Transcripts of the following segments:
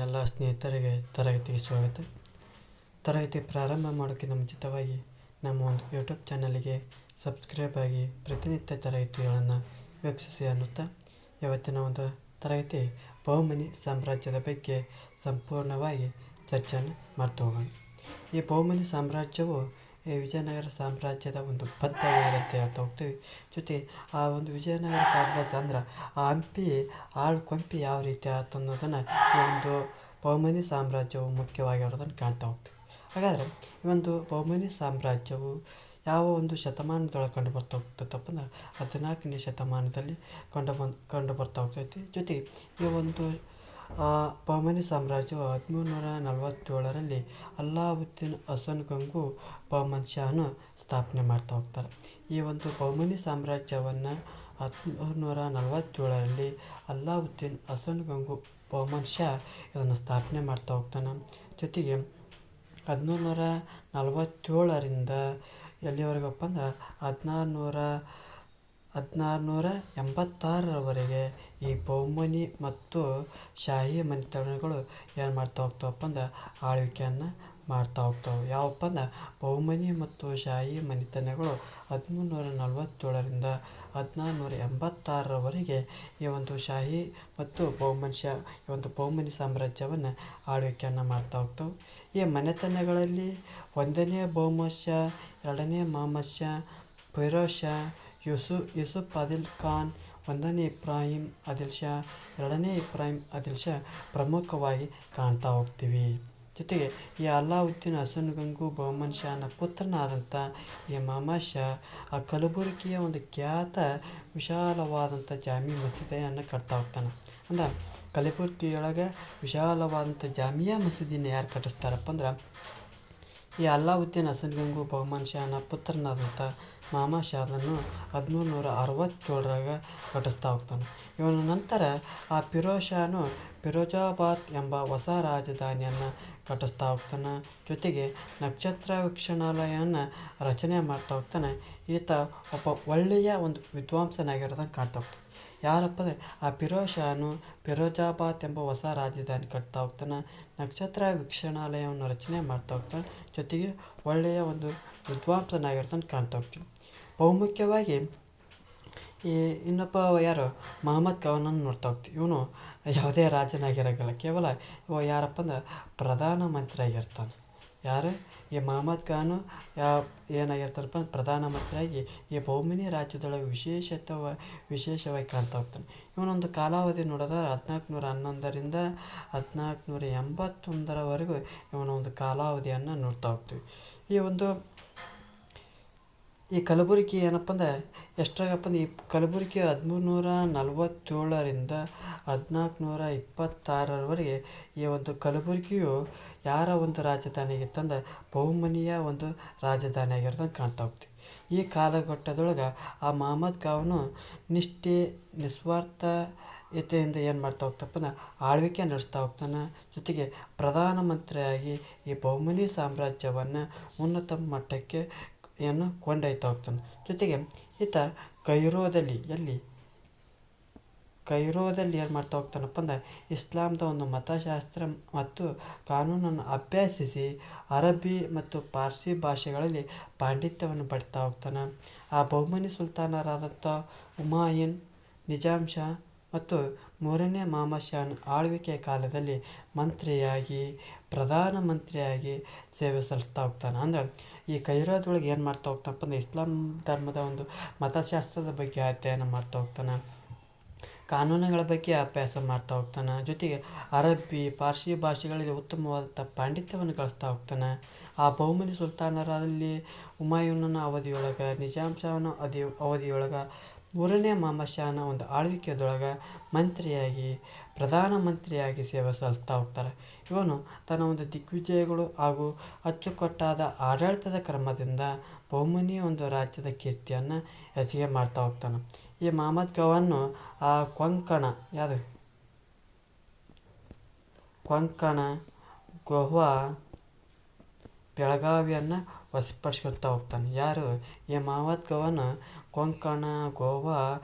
ಎಲ್ಲ ಸ್ನೇಹಿತರಿಗೆ ತರಗತಿಗೆ ಸ್ವಾಗತ. ತರಗತಿ ಪ್ರಾರಂಭ ಮಾಡೋಕ್ಕಿಂತ ಮುಂಚಿತವಾಗಿ ನಮ್ಮ ಒಂದು ಯೂಟ್ಯೂಬ್ ಚಾನಲ್ಗೆ ಸಬ್ಸ್ಕ್ರೈಬ್ ಆಗಿ ಪ್ರತಿನಿತ್ಯ ತರಗತಿಗಳನ್ನು ವೀಕ್ಷಿಸಿ ಅನ್ನುತ್ತಾ ಇವತ್ತಿನ ಒಂದು ತರಗತಿ ಬಹುಮನಿ ಸಾಮ್ರಾಜ್ಯದ ಬಗ್ಗೆ ಸಂಪೂರ್ಣವಾಗಿ ಚರ್ಚೆಯನ್ನು ಮಾಡ್ತಾ ಹೋಗೋಣ. ಈ ಬಹುಮನಿ ಸಾಮ್ರಾಜ್ಯವು ಈ ವಿಜಯನಗರ ಸಾಮ್ರಾಜ್ಯದ ಒಂದು ಬದ್ಧವೈರ ಅಂತ ಹೇಳ್ತಾ ಹೋಗ್ತೀವಿ. ಜೊತೆ ಆ ಒಂದು ವಿಜಯನಗರ ಸಾಮ್ರಾಜ್ಯ ಅಂದ್ರೆ ಆ ಹಂಪಿ ಕೊಂಪಿ ಯಾವ ರೀತಿ ಆಯ್ತು ಅನ್ನೋದನ್ನು ಈ ಒಂದು ಬಹುಮನಿ ಸಾಮ್ರಾಜ್ಯವು ಮುಖ್ಯವಾಗಿರೋದನ್ನು ಕಾಣ್ತಾ ಹೋಗ್ತೀವಿ. ಹಾಗಾದರೆ ಈ ಒಂದು ಬಹುಮನಿ ಸಾಮ್ರಾಜ್ಯವು ಯಾವ ಒಂದು ಶತಮಾನದೊಳಗೆ ಕಂಡು ಬರ್ತಾ ಹೋಗ್ತೈತಪ್ಪ ಅಂದ್ರೆ 14ನೇ ಶತಮಾನದಲ್ಲಿ ಕಂಡು ಬರ್ತಾ ಹೋಗ್ತೈತಿ. ಜೊತೆ ಈ ಒಂದು ಬಹುಮನಿ ಸಾಮ್ರಾಜ್ಯವು 1347ರಲ್ಲಿ ಅಲ್ಲಾವುದ್ದೀನ್ ಹಸನ್ ಗಂಗು ಬಹುಮನ್ ಶಾನು ಸ್ಥಾಪನೆ ಮಾಡ್ತಾ ಹೋಗ್ತಾರೆ. ಈ ಒಂದು ಬಹುಮನಿ ಸಾಮ್ರಾಜ್ಯವನ್ನು 1347ರಲ್ಲಿ ಅಲ್ಲಾವುದ್ದೀನ್ ಹಸನ್ ಗಂಗು ಬಹುಮನ್ ಶಾ ಇದನ್ನು ಸ್ಥಾಪನೆ ಮಾಡ್ತಾ ಹೋಗ್ತಾನೆ. ಜೊತೆಗೆ 1347ರಿಂದ ಎಲ್ಲಿವರೆಗಪ್ಪ ಅಂದ್ರೆ 1686ರವರೆಗೆ ಈ ಬಹುಮನಿ ಮತ್ತು ಶಾಹಿ ಮನೆತನಗಳು ಏನು ಮಾಡ್ತಾ ಹೋಗ್ತಾವಪ್ಪ ಅಂದ್ರೆ ಆಳ್ವಿಕೆಯನ್ನು ಮಾಡ್ತಾ ಹೋಗ್ತಾವೆ. ಯಾವಪ್ಪ ಅಂದ್ರೆ ಬಹುಮನಿ ಮತ್ತು ಶಾಹಿ ಮನೆತನಗಳು 1347ರಿಂದ 1686ರವರೆಗೆ ಈ ಒಂದು ಶಾಹಿ ಮತ್ತು ಈ ಒಂದು ಬಹುಮನಿ ಸಾಮ್ರಾಜ್ಯವನ್ನು ಆಳ್ವಿಕೆಯನ್ನು ಮಾಡ್ತಾ ಹೋಗ್ತಾವೆ. ಈ ಮನೆತನಗಳಲ್ಲಿ 1ನೇ ಬಹುಮನ್ ಶಾ, 2ನೇ ಮಹಮ್ಮದ್ ಶಾ, ಫಿರೋಜ್ ಶಾ, ಯೂಸುಫ್ ಆದಿಲ್ ಖಾನ್, 1ನೇ ಇಬ್ರಾಹಿಂ ಆದಿಲ್ ಶಾ, 2ನೇ ಇಬ್ರಾಹಿಂ ಆದಿಲ್ ಶಾ ಪ್ರಮುಖವಾಗಿ ಕಾಣ್ತಾ ಹೋಗ್ತೀವಿ. ಜೊತೆಗೆ ಈ ಅಲ್ಲಾವುದ್ದೀನ್ ಹಸನ್ ಗಂಗು ಬಹುಮನ್ ಶಾನ ಪುತ್ರನಾದಂಥ ಈ ಮಹಮ್ಮದ್ ಶಾ ಆ ಕಲಬುರಗಿಯ ಒಂದು ಖ್ಯಾತ ವಿಶಾಲವಾದಂಥ ಜಾಮಿ ಮಸೀದಿಯನ್ನು ಕಟ್ತಾ ಹೋಗ್ತಾನೆ. ಅಂದ್ರೆ ಕಲಬುರಗಿಯೊಳಗೆ ವಿಶಾಲವಾದಂಥ ಜಾಮಿಯಾ ಮಸೀದಿನ ಯಾರು ಕಟ್ಟಿಸ್ತಾರಪ್ಪ ಅಂದ್ರೆ ಈ ಅಲ್ಲಾವುದ್ದೀನ್ ಹಸನ್ ಗಂಗು ಬಹುಮನ್ ಶಾನ ಪುತ್ರನಾದಂಥ ಮಹಮ್ಮದ್ ಶಾ ಅದನ್ನು 1367ರಾಗ ಕಟ್ಟಿಸ್ತಾ ಹೋಗ್ತಾನೆ. ಇವನ ನಂತರ ಆ ಫಿರೋಜ್ ಶಾನು ಫಿರೋಜಾಬಾದ್ ಎಂಬ ಹೊಸ ರಾಜಧಾನಿಯನ್ನು ಕಟ್ಟಿಸ್ತಾ ಹೋಗ್ತಾನೆ. ಜೊತೆಗೆ ನಕ್ಷತ್ರ ವೀಕ್ಷಣಾಲಯವನ್ನು ರಚನೆ ಮಾಡ್ತಾ ಹೋಗ್ತಾನೆ. ಈತ ಒಬ್ಬ ಒಳ್ಳೆಯ ಒಂದು ವಿದ್ವಾಂಸನಾಗಿರೋದನ್ನು ಕಾಣ್ತಾ ಹೋಗ್ತಾನೆ. ಯಾರಪ್ಪ ಅಂದರೆ ಆ ಫಿರೋಜ್ ಶಾನು ಫಿರೋಜಾಬಾದ್ ಎಂಬ ಹೊಸ ರಾಜಧಾನಿ ಕಟ್ತಾ ಹೋಗ್ತಾನೆ. ನಕ್ಷತ್ರ ವೀಕ್ಷಣಾಲಯವನ್ನು ರಚನೆ ಮಾಡ್ತಾ ಹೋಗ್ತಾನೆ. ಜೊತೆಗೆ ಒಳ್ಳೆಯ ಒಂದು ವಿದ್ವಾಂಸನಾಗಿರೋದನ್ನು ಕಾಣ್ತಾ ಹೋಗ್ತೀವಿ. ಬಹುಮುಖ್ಯವಾಗಿ ಈ ಇನ್ನೊಬ್ಬ ಯಾರು ಮಹಮ್ಮದ್ ಖಾನನ್ನು ನೋಡ್ತಾ ಹೋಗ್ತೀವಿ. ಇವನು ಯಾವುದೇ ರಾಜನಾಗಿರೋಂಗಿಲ್ಲ, ಕೇವಲ ಯಾರಪ್ಪ ಅಂದ್ರೆ ಪ್ರಧಾನಮಂತ್ರಿ ಆಗಿರ್ತಾನೆ. ಯಾರು ಈ ಮಹಮ್ಮದ್ ಖಾನು ಏನಾಗಿರ್ತಾನಪ್ಪ ಪ್ರಧಾನಮಂತ್ರಿಯಾಗಿ ಈ ಬಹುಮನಿ ರಾಜ್ಯದೊಳಗೆ ವಿಶೇಷವಾಗಿ ಕಾಣ್ತಾ ಹೋಗ್ತಾನೆ. ಇವನೊಂದು ಕಾಲಾವಧಿ ನೋಡಿದ್ರೆ 1411ರಿಂದ 1481ರವರೆಗೂ ಇವನ ಒಂದು ಕಾಲಾವಧಿಯನ್ನು ನೋಡ್ತಾ ಹೋಗ್ತೀವಿ. ಈ ಕಲಬುರಗಿ ಏನಪ್ಪ ಅಂದ್ರೆ ಎಷ್ಟಾಗಪ್ಪ ಅಂದ್ರೆ ಈ ಕಲಬುರಗಿ 1347ರಿಂದ 1426ರವರೆಗೆ ಈ ಒಂದು ಕಲಬುರಗಿಯು ಯಾರ ಒಂದು ರಾಜಧಾನಿಯಾಗಿತ್ತಂದ್ರೆ ಬಹುಮನಿಯ ಒಂದು ರಾಜಧಾನಿಯಾಗಿರೋದನ್ನು ಕಾಣ್ತಾ ಹೋಗ್ತೀವಿ. ಈ ಕಾಲಘಟ್ಟದೊಳಗೆ ಆ ಮಹಮ್ಮದ್ ಖಾನು ನಿಷ್ಠೆ ನಿಸ್ವಾರ್ಥತೆಯಿಂದ ಏನು ಮಾಡ್ತಾ ಹೋಗ್ತಪ್ಪ ಅಂದ್ರೆ ಆಳ್ವಿಕೆ ನಡೆಸ್ತಾ ಹೋಗ್ತಾನೆ. ಜೊತೆಗೆ ಪ್ರಧಾನಮಂತ್ರಿಯಾಗಿ ಈ ಬಹುಮನಿ ಸಾಮ್ರಾಜ್ಯವನ್ನು ಉನ್ನತ ಮಟ್ಟಕ್ಕೆ ಕೊಂಡೊಯ್ತಾ ಹೋಗ್ತಾನೆ. ಜೊತೆಗೆ ಈತ ಕೈರೋದಲ್ಲಿ ಏನು ಮಾಡ್ತಾ ಹೋಗ್ತಾನಪ್ಪ ಅಂದ್ರೆ ಇಸ್ಲಾಂದ ಒಂದು ಮತಶಾಸ್ತ್ರ ಮತ್ತು ಕಾನೂನನ್ನು ಅಭ್ಯಸಿಸಿ ಅರಬ್ಬಿ ಮತ್ತು ಪಾರ್ಸಿ ಭಾಷೆಗಳಲ್ಲಿ ಪಾಂಡಿತ್ಯವನ್ನು ಪಡಿತಾ ಹೋಗ್ತಾನೆ. ಆ ಬಹುಮನಿ ಸುಲ್ತಾನರಾದಂಥ ಹುಮಾಯೂನ್, ನಿಜಾಮ್ ಶಾ ಮತ್ತು 3ನೇ ಮಹಮ್ಮದ್ ಶಾನ ಆಳ್ವಿಕೆಯ ಕಾಲದಲ್ಲಿ ಪ್ರಧಾನಮಂತ್ರಿಯಾಗಿ ಸೇವೆ ಸಲ್ಲಿಸ್ತಾ ಹೋಗ್ತಾನೆ. ಅಂದ್ರೆ ಈ ಕೈರೋದೊಳಗೆ ಏನು ಮಾಡ್ತಾ ಹೋಗ್ತಾನಪ್ಪ ಅಂದ್ರೆ ಇಸ್ಲಾಂ ಧರ್ಮದ ಒಂದು ಮತಶಾಸ್ತ್ರದ ಬಗ್ಗೆ ಅಧ್ಯಯನ ಮಾಡ್ತಾ ಹೋಗ್ತಾನೆ. ಕಾನೂನುಗಳ ಬಗ್ಗೆ ಅಭ್ಯಾಸ ಮಾಡ್ತಾ ಹೋಗ್ತಾನೆ. ಜೊತೆಗೆ ಅರಬ್ಬಿ ಪಾರ್ಸಿ ಭಾಷೆಗಳಲ್ಲಿ ಉತ್ತಮವಾದಂಥ ಪಾಂಡಿತ್ಯವನ್ನು ಗಳಿಸ್ತಾ ಹೋಗ್ತಾನೆ. ಆ ಬಹುಮನಿ ಸುಲ್ತಾನರಲ್ಲಿ ಹುಮಾಯೂನನ ಅವಧಿಯೊಳಗೆ, ನಿಜಾಮ್ ಶಾನ ಅವಧಿಯೊಳಗೆ, 3ನೇ ಮಹಮ್ಮದ್ ಶಾನ ಒಂದು ಆಳ್ವಿಕೆಯೊಳಗೆ ಪ್ರಧಾನಮಂತ್ರಿಯಾಗಿ ಸೇವೆ ಸಲ್ಲಿಸ್ತಾ ಹೋಗ್ತಾರೆ. ಇವನು ತನ್ನ ಒಂದು ದಿಗ್ವಿಜಯಗಳು ಹಾಗೂ ಅಚ್ಚುಕಟ್ಟಾದ ಆಡಳಿತದ ಕ್ರಮದಿಂದ ಬಹುಮನಿ ಒಂದು ರಾಜ್ಯದ ಕೀರ್ತಿಯನ್ನು ಹೆಚ್ಚಿಗೆ ಮಾಡ್ತಾ ಹೋಗ್ತಾನೆ. ಈ ಮಹಮ್ಮದ್ ಖಾನು ಆ ಕೊಂಕಣ ಗೋವಾ ಬೆಳಗಾವಿಯನ್ನು ವಶಪಡಿಸ್ಕೊಳ್ತಾ ಹೋಗ್ತಾನೆ. ಯಾರು? ಈ ಮಹಮ್ಮದ್ ಗೌನ್ ಕೊಂಕಣ, ಗೋವಾ,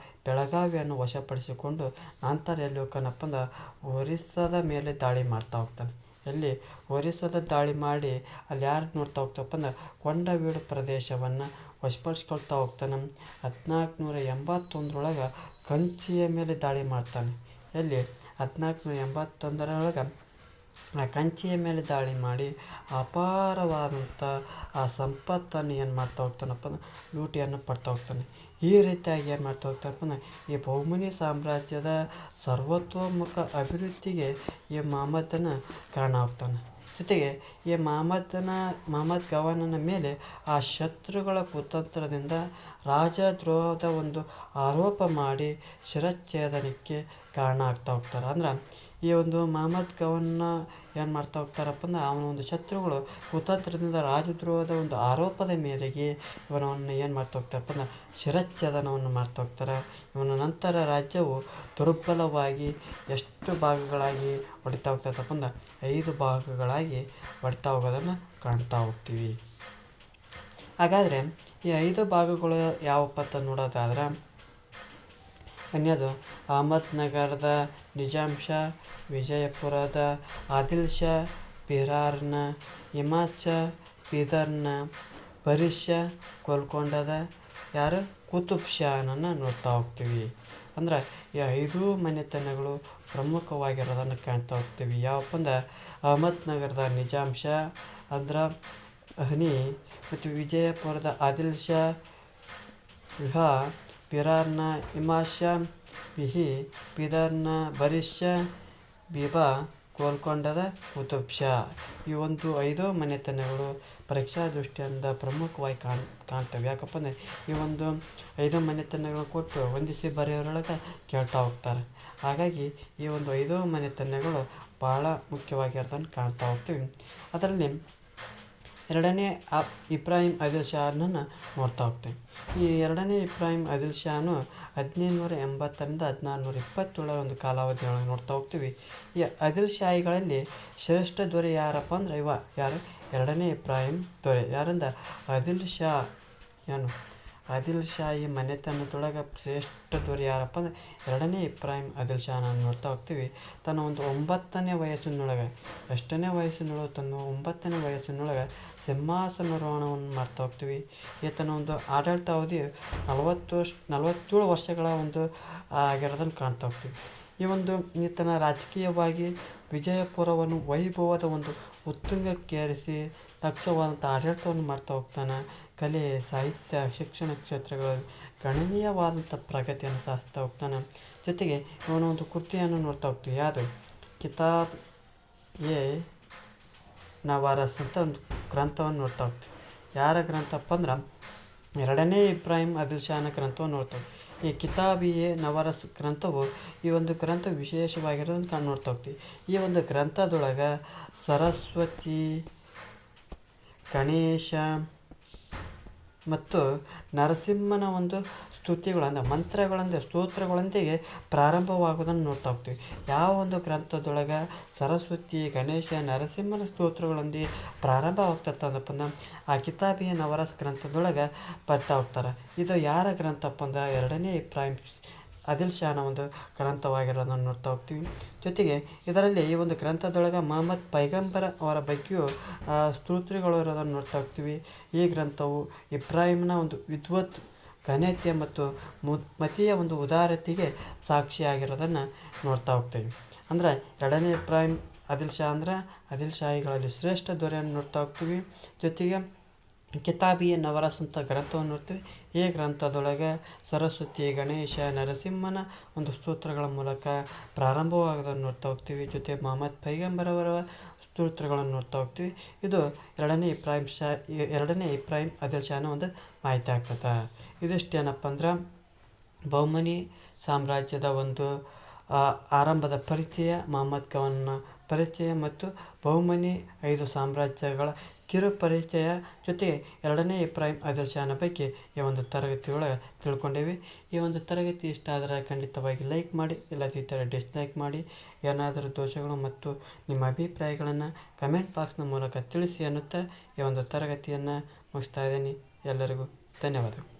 ಬೆಳಗಾವಿಯನ್ನು ವಶಪಡಿಸಿಕೊಂಡು ನಂತರ ಎಲ್ಲಿ ಹೋಗ್ತಾನಪ್ಪ ಅಂದ್ರೆ ಒರಿಸ್ಸಾದ ಮೇಲೆ ದಾಳಿ ಮಾಡ್ತಾ ಹೋಗ್ತಾನೆ. ಎಲ್ಲಿ? ಒರಿಸ್ಸಾದ ದಾಳಿ ಮಾಡಿ ಅಲ್ಲಿ ಯಾರು ನೋಡ್ತಾ ಹೋಗ್ತಪ್ಪ ಅಂದ್ರೆ ಕೊಂಡವೀಡು ಪ್ರದೇಶವನ್ನು ವಶಪಡಿಸ್ಕೊಳ್ತಾ ಹೋಗ್ತಾನೆ. 1481 ಕಂಚಿಯ ಮೇಲೆ ದಾಳಿ ಮಾಡ್ತಾನೆ. ಎಲ್ಲಿ? 1481 ಆ ಕಂಚಿಯ ಮೇಲೆ ದಾಳಿ ಮಾಡಿ ಅಪಾರವಾದಂಥ ಆ ಸಂಪತ್ತನ್ನು ಏನು ಮಾಡ್ತಾ ಹೋಗ್ತಾನಪ್ಪ ಅಂದ್ರೆ ಲೂಟಿಯನ್ನು ಪಡ್ತಾ ಹೋಗ್ತಾನೆ. ಈ ರೀತಿಯಾಗಿ ಏನು ಮಾಡ್ತಾ ಹೋಗ್ತಾನಪ್ಪ ಅಂದ್ರೆ ಈ ಬಹಮನಿ ಸಾಮ್ರಾಜ್ಯದ ಸರ್ವತೋಮುಖ ಅಭಿವೃದ್ಧಿಗೆ ಈ ಮಹಮ್ಮದನ ಕಾರಣ ಆಗ್ತಾನೆ. ಜೊತೆಗೆ ಈ ಮಹಮ್ಮದ್ ಗವಾನನ ಮೇಲೆ ಆ ಶತ್ರುಗಳ ಕುತಂತ್ರದಿಂದ ರಾಜದ್ರೋಹದ ಒಂದು ಆರೋಪ ಮಾಡಿ ಶಿರಚ್ಛೇದನಕ್ಕೆ ಕಾರಣ ಆಗ್ತಾ ಹೋಗ್ತಾರೆ. ಅಂದ್ರೆ ಈ ಒಂದು ಮಹಮ್ಮದ್ ಗವಾನ ಏನು ಮಾಡ್ತಾ ಹೋಗ್ತಾರಪ್ಪ ಅಂದ್ರೆ ಅವನ ಒಂದು ಶತ್ರುಗಳು ಕುತಂತ್ರದಿಂದ ರಾಜದ್ರೋಹದ ಒಂದು ಆರೋಪದ ಮೇರೆಗೆ ಇವನನ್ನು ಏನು ಮಾಡ್ತಾ ಹೋಗ್ತಾರಪ್ಪ ಅಂದ್ರೆ ಶಿರಚ್ಛೇದನವನ್ನು ಮಾಡ್ತಾ ಹೋಗ್ತಾರೆ. ಇವನ ನಂತರ ರಾಜ್ಯವು ದುರ್ಬಲವಾಗಿ ಎಷ್ಟು ಭಾಗಗಳಾಗಿ ಹೊಡಿತಾ ಹೋಗ್ತದಪ್ಪ ಅಂದ್ರೆ 5 ಭಾಗಗಳಾಗಿ ಹೊಡಿತಾ ಹೋಗೋದನ್ನು ಕಾಣ್ತಾ ಹೋಗ್ತೀವಿ. ಹಾಗಾದರೆ ಈ 5 ಭಾಗಗಳು ಯಾವಪ್ಪ ಅಂತ ನೋಡೋದಾದ್ರೆ ಅನ್ಯದು ಅಹಮದ್ನಗರದ ನಿಜಾಮ್ ಶಾ, ವಿಜಯಪುರದ ಆದಿಲ್ ಶಾ, ಬಿಹಾರ್ನ ಇಮಾದ್ ಶಾ, ಬೀದರ್ನ ಬರೀದ್ ಶಾ, ಗೋಲ್ಕೊಂಡದ ಯಾರು? ಕುತುಬ್ ಶಾನನ್ನು ನೋಡ್ತಾ ಹೋಗ್ತೀವಿ. ಅಂದ್ರೆ ಈ 5 ಮನೆತನಗಳು ಪ್ರಮುಖವಾಗಿರೋದನ್ನು ಕಾಣ್ತಾ ಹೋಗ್ತೀವಿ. ಯಾವಪ್ಪ ಅಂದ್ರೆ ಅಹಮದ್ನಗರದ ನಿಜಾಮ್ ಶಾ ಅಂದ್ರೆ ಹನಿ ಮತ್ತು ವಿಜಯಪುರದ ಆದಿಲ್ ಶಾ, ಬಿಹಾರ್ನ ಇಮಾದ್ ಶಾ, ಬೀದರ್ನ ಬರೀದ್ ಶಾ, ಬೀಬಾ, ಗೋಲ್ಕೊಂಡದ ಕುತುಬ್ ಶಾ. ಈ ಒಂದು 5 ಮನೆತನಗಳು ಪರೀಕ್ಷಾ ದೃಷ್ಟಿಯಿಂದ ಪ್ರಮುಖವಾಗಿ ಕಾಣ್ತವೆ. ಯಾಕಪ್ಪ ಅಂದರೆ ಈ ಒಂದು 5 ಮನೆತನಗಳು ಕೊಟ್ಟು ಹೊಂದಿಸಿ ಬರೆಯೋರೊಳಗೆ ಕೇಳ್ತಾ ಹೋಗ್ತಾರೆ. ಹಾಗಾಗಿ ಈ ಒಂದು 5 ಮನೆತನಗಳು ಭಾಳ ಮುಖ್ಯವಾಗಿರೋದನ್ನು ಕಾಣ್ತಾ ಹೋಗ್ತೀವಿ. ಅದರಲ್ಲಿ ಎರಡನೇ ಇಬ್ರಾಹಿಂ ಆದಿಲ್ ಶಾನನ್ನು ನೋಡ್ತಾ ಹೋಗ್ತೀವಿ. ಈ ಎರಡನೇ ಇಬ್ರಾಹಿಂ ಆದಿಲ್ ಶಾನು 1580ರಿಂದ 1627 ಒಂದು ಕಾಲಾವಧಿಯೊಳಗೆ ನೋಡ್ತಾ ಹೋಗ್ತೀವಿ. ಈ ಆದಿಲ್ ಶಾಹಿಗಳಲ್ಲಿ ಶ್ರೇಷ್ಠ ದೊರೆ ಯಾರಪ್ಪ ಅಂದ್ರೆ ಯಾರು? ಎರಡನೇ ಇಬ್ರಾಹಿಂ ದೊರೆ. ಯಾರಿಂದ? ಆದಿಲ್ ಶಾ. ಏನು? ಆದಿಲ್ ಶಾಹಿ ಮನೆತನದೊಳಗೆ ಶ್ರೇಷ್ಠ ದೊರೆ ಯಾರಪ್ಪ ಅಂದರೆ ಎರಡನೇ ಇಬ್ರಾಹಿಂ ಆದಿಲ್ ಶಾನನ್ನು ನೋಡ್ತಾ ಹೋಗ್ತೀವಿ. ತನ್ನ ಒಂದು 9ನೇ ವಯಸ್ಸಿನೊಳಗೆ, ಎಷ್ಟನೇ ವಯಸ್ಸಿನೊಳಗೆ? ತನ್ನ 9ನೇ ವಯಸ್ಸಿನೊಳಗೆ ಸಿಂಹಾಸನಾರೋಹಣವನ್ನು ಮಾಡ್ತಾ ಹೋಗ್ತೀವಿ. ಈತನ ಒಂದು ಆಡಳಿತಾವಧಿ 47 ವರ್ಷಗಳ ಒಂದು ಆಗಿರೋದನ್ನು ಕಾಣ್ತಾ ಹೋಗ್ತೀವಿ. ಈ ಒಂದು ಈತನ ರಾಜಕೀಯವಾಗಿ ವಿಜಯಪುರವನ್ನು ವೈಭವದ ಒಂದು ಉತ್ತುಂಗಕ್ಕೇರಿಸಿ ದಕ್ಷವಾದಂಥ ಆಡಳಿತವನ್ನು ಮಾಡ್ತಾ ಹೋಗ್ತಾನೆ. ಕಲೆ, ಸಾಹಿತ್ಯ, ಶಿಕ್ಷಣ ಕ್ಷೇತ್ರಗಳಲ್ಲಿ ಗಣನೀಯವಾದಂಥ ಪ್ರಗತಿಯನ್ನು ಸಾಧಿಸ್ತಾ ಹೋಗ್ತಾನೆ. ಜೊತೆಗೆ ಇವನ ಒಂದು ಕೃತಿಯನ್ನು ನೋಡ್ತಾ ಹೋಗ್ತೀವಿ. ಯಾವುದು? ಕಿತಾಬ್ ಎ ನವಾರಸ್ ಅಂತ ಒಂದು ಗ್ರಂಥವನ್ನು ನೋಡ್ತಾ ಹೋಗ್ತೀವಿ. ಯಾರ ಗ್ರಂಥಪ್ಪ ಅಂದ್ರೆ ಎರಡನೇ ಇಬ್ರಾಹಿಂ ಆದಿಲ್ ಶಾನ ಗ್ರಂಥವನ್ನು ನೋಡ್ತಾ ಹೋಗ್ತೀವಿ. ಈ ಕಿತಾಬ್ ಎ ನವಾರಸ್ ಗ್ರಂಥವು ಈ ಒಂದು ಗ್ರಂಥ ವಿಶೇಷವಾಗಿರೋದನ್ನು ನೋಡ್ತಾ ಹೋಗ್ತೀವಿ. ಈ ಒಂದು ಗ್ರಂಥದೊಳಗೆ ಸರಸ್ವತಿ, ಗಣೇಶ ಮತ್ತು ನರಸಿಂಹನ ಒಂದು ಸ್ತುತಿಗಳಂದ ಮಂತ್ರಗಳಂದ ಸ್ತೋತ್ರಗಳೊಂದಿಗೆ ಪ್ರಾರಂಭವಾಗೋದನ್ನು ನೋಡ್ತಾ ಹೋಗ್ತೀವಿ. ಯಾವ ಒಂದು ಗ್ರಂಥದೊಳಗೆ ಸರಸ್ವತಿ, ಗಣೇಶ, ನರಸಿಂಹನ ಸ್ತೋತ್ರಗಳೊಂದಿಗೆ ಪ್ರಾರಂಭವಾಗ್ತದೆ ಅಂದಪ್ಪ ಅಂದ್ರೆ ಆ ಕಿತಾಬಿ ನವರಸ್ ಗ್ರಂಥದೊಳಗೆ ಬರ್ತಾ ಹೋಗ್ತಾರೆ. ಇದು ಯಾರ ಗ್ರಂಥಪ್ಪ ಅಂದ್ರೆ ಎರಡನೇ ಇಬ್ರಾಹಿಂ ಆದಿಲ್ ಶಾನ ಒಂದು ಗ್ರಂಥವಾಗಿರೋದನ್ನು ನೋಡ್ತಾ ಹೋಗ್ತೀವಿ. ಜೊತೆಗೆ ಇದರಲ್ಲಿ ಈ ಒಂದು ಗ್ರಂಥದೊಳಗೆ ಮಹಮ್ಮದ್ ಪೈಗಂಬರ ಅವರ ಬಗ್ಗೆಯೂ ಸ್ತೋತ್ರಗಳು ಇರೋದನ್ನು ನೋಡ್ತಾ ಹೋಗ್ತೀವಿ. ಈ ಗ್ರಂಥವು ಇಬ್ರಾಹಿಂನ ಒಂದು ವಿದ್ವತ್, ಘನತೆ ಮತ್ತು ಮತೀಯ ಒಂದು ಉದಾರತೆಗೆ ಸಾಕ್ಷಿಯಾಗಿರೋದನ್ನು ನೋಡ್ತಾ ಹೋಗ್ತೀವಿ. ಅಂದರೆ ಎರಡನೇ ಇಬ್ರಾಹಿಂ ಆದಿಲ್ ಶಾ ಅಂದ್ರೆ ಆದಿಲ್ ಶಾಹಿಗಳಲ್ಲಿ ಶ್ರೇಷ್ಠ ದೊರೆಯನ್ನು ನೋಡ್ತಾ ಹೋಗ್ತೀವಿ. ಜೊತೆಗೆ ಕಿತಾಬಿ ನವರಸ್ ಅಂತ ಗ್ರಂಥವನ್ನು ನೋಡ್ತೀವಿ. ಈ ಗ್ರಂಥದೊಳಗೆ ಸರಸ್ವತಿ, ಗಣೇಶ, ನರಸಿಂಹನ ಒಂದು ಸ್ತೋತ್ರಗಳ ಮೂಲಕ ಪ್ರಾರಂಭವಾಗೋದನ್ನು ನೋಡ್ತಾ ಹೋಗ್ತೀವಿ. ಜೊತೆ ಮಹಮ್ಮದ್ ಪೈಗಂಬರವರ ಸ್ತೋತ್ರಗಳನ್ನು ನೋಡ್ತಾ ಹೋಗ್ತೀವಿ. ಇದು ಎರಡನೇ ಇಬ್ರಾಹಿಂ ಆದಿಲ್ ಶಾನ ಒಂದು ಮಾಹಿತಿ ಆಗ್ತದೆ. ಇದಿಷ್ಟೇನಪ್ಪ ಅಂದ್ರೆ ಬಹಮನಿ ಸಾಮ್ರಾಜ್ಯದ ಒಂದು ಆರಂಭದ ಪರಿಚಯ, ಮಹಮ್ಮದ್ ಗವಾನನ ಪರಿಚಯ ಮತ್ತು ಬಹಮನಿ 5 ಸಾಮ್ರಾಜ್ಯಗಳ ಕಿರು ಪರಿಚಯ ಜೊತೆಗೆ ಎರಡನೇ ಇಬ್ರಾಹಿಂ ಆದಿಲ್ ಶಾನ ಬಗ್ಗೆ ಈ ಒಂದು ತರಗತಿಯೊಳಗೆ ತಿಳ್ಕೊಂಡೇವೆ. ಈ ಒಂದು ತರಗತಿ ಇಷ್ಟ ಆದರೆ ಖಂಡಿತವಾಗಿ ಲೈಕ್ ಮಾಡಿ, ಇಲ್ಲದಿದ್ದರೆ ಡಿಸ್ಲೈಕ್ ಮಾಡಿ. ಏನಾದರೂ ದೋಷಗಳು ಮತ್ತು ನಿಮ್ಮ ಅಭಿಪ್ರಾಯಗಳನ್ನು ಕಮೆಂಟ್ ಬಾಕ್ಸ್ನ ಮೂಲಕ ತಿಳಿಸಿ ಅನ್ನುತ್ತಾ ಈ ಒಂದು ತರಗತಿಯನ್ನು ಮುಗಿಸ್ತಾ ಇದ್ದೀನಿ. ಎಲ್ಲರಿಗೂ ಧನ್ಯವಾದಗಳು.